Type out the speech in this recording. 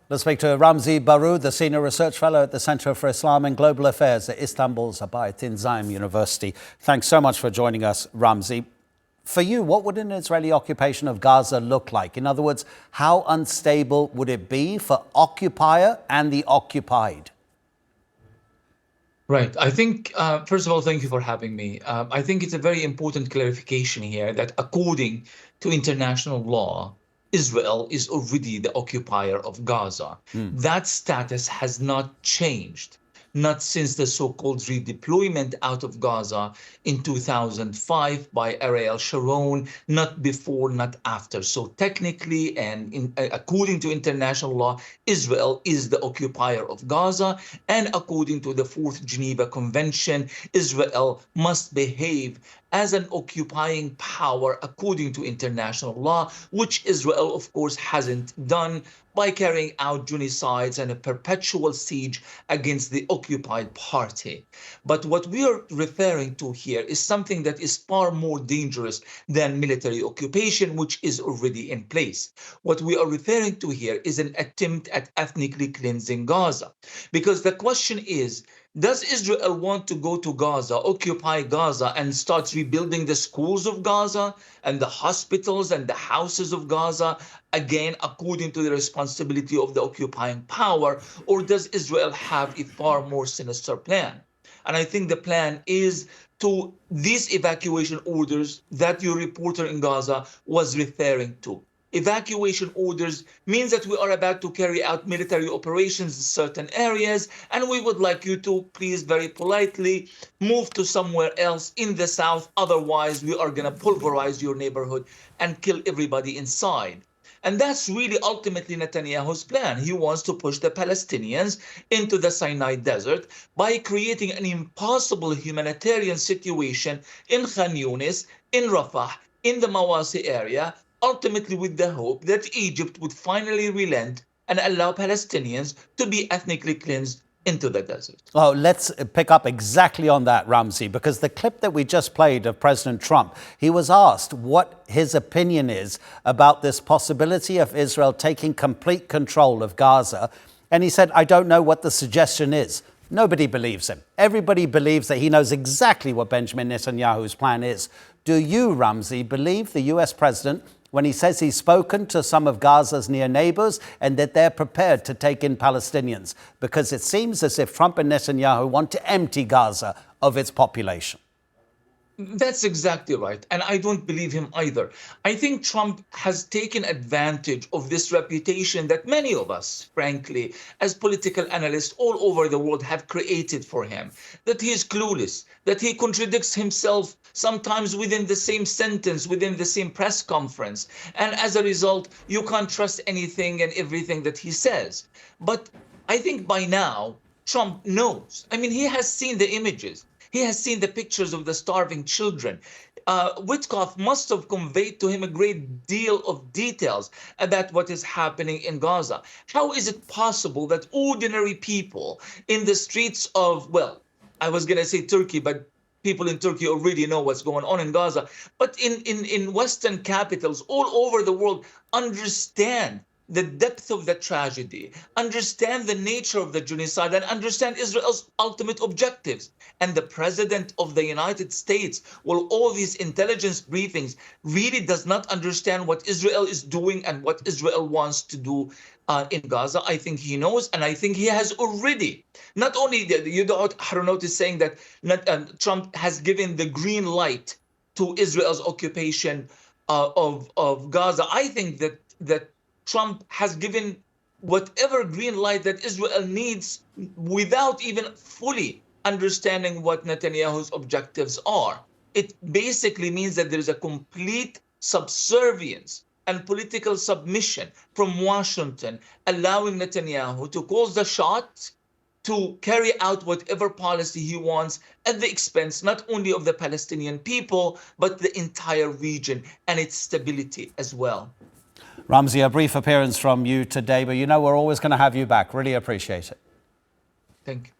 Let's speak to Ramzy Baroud, the Senior Research Fellow at the Centre for Islam and Global Affairs at Istanbul Zaim University. Thanks so much for joining us, Ramzy. For you, what would an Israeli occupation of Gaza look like? In other words, how unstable would it be for occupier and the occupied? Right. I think, first of all, thank you for having me. I think it's a very important clarification here that according to international law, Israel is already the occupier of Gaza. That status has not changed, not since the so-called redeployment out of Gaza in 2005 by Ariel Sharon, not before, not after. So technically and according to international law, Israel is the occupier of Gaza. And according to the Fourth Geneva Convention, Israel must behave as an occupying power according to international law, which Israel, of course, hasn't done by carrying out genocides and a perpetual siege against the occupied party. But what we are referring to here is something that is far more dangerous than military occupation, which is already in place. What we are referring to here is an attempt at ethnically cleansing Gaza. Because the question is, does Israel want to go to Gaza, occupy Gaza, and start rebuilding the schools of Gaza and the hospitals and the houses of Gaza, again, according to the responsibility of the occupying power? Or does Israel have a far more sinister plan? And I think the plan is to these evacuation orders that your reporter in Gaza was referring to. Evacuation orders means that we are about to carry out military operations in certain areas, and we would like you to please very politely move to somewhere else in the south. Otherwise, we are going to pulverize your neighborhood and kill everybody inside. And that's really ultimately Netanyahu's plan. He wants to push the Palestinians into the Sinai Desert by creating an impossible humanitarian situation in Khan Yunis, in Rafah, in the Mawasi area, ultimately with the hope that Egypt would finally relent and allow Palestinians to be ethnically cleansed into the desert. Well, let's pick up exactly on that, Ramzy, because the clip that we just played of President Trump, he was asked what his opinion is about this possibility of Israel taking complete control of Gaza. And he said, I don't know what the suggestion is. Nobody believes him. Everybody believes that he knows exactly what Benjamin Netanyahu's plan is. Do you, Ramzy, believe the US president when he says he's spoken to some of Gaza's near neighbors and that they're prepared to take in Palestinians? Because it seems as if Trump and Netanyahu want to empty Gaza of its population. That's exactly right. And I don't believe him either. I think Trump has taken advantage of this reputation that many of us, frankly, as political analysts all over the world have created for him, that he is clueless, that he contradicts himself sometimes within the same sentence, within the same press conference. And as a result, you can't trust anything and everything that he says. But I think by now, Trump knows. I mean, he has seen the images. He has seen the pictures of the starving children. Witkoff must have conveyed to him a great deal of details about what is happening in Gaza. How is it possible that ordinary people in the streets of, well, I was going to say Turkey, but people in Turkey already know what's going on in Gaza. But in Western capitals all over the world understand the depth of the tragedy, understand the nature of the genocide, and understand Israel's ultimate objectives. And the president of the United States, well, all these intelligence briefings, really does not understand what Israel is doing and what Israel wants to do in Gaza. I think he knows, and I think he has already, not only, Harout is saying that Trump has given the green light to Israel's occupation of Gaza. I think that Trump has given whatever green light that Israel needs without even fully understanding what Netanyahu's objectives are. It basically means that there is a complete subservience and political submission from Washington, allowing Netanyahu to call the shots, to carry out whatever policy he wants at the expense not only of the Palestinian people, but the entire region and its stability as well. Ramzy, a brief appearance from you today, but you know we're always going to have you back. Really appreciate it. Thank you.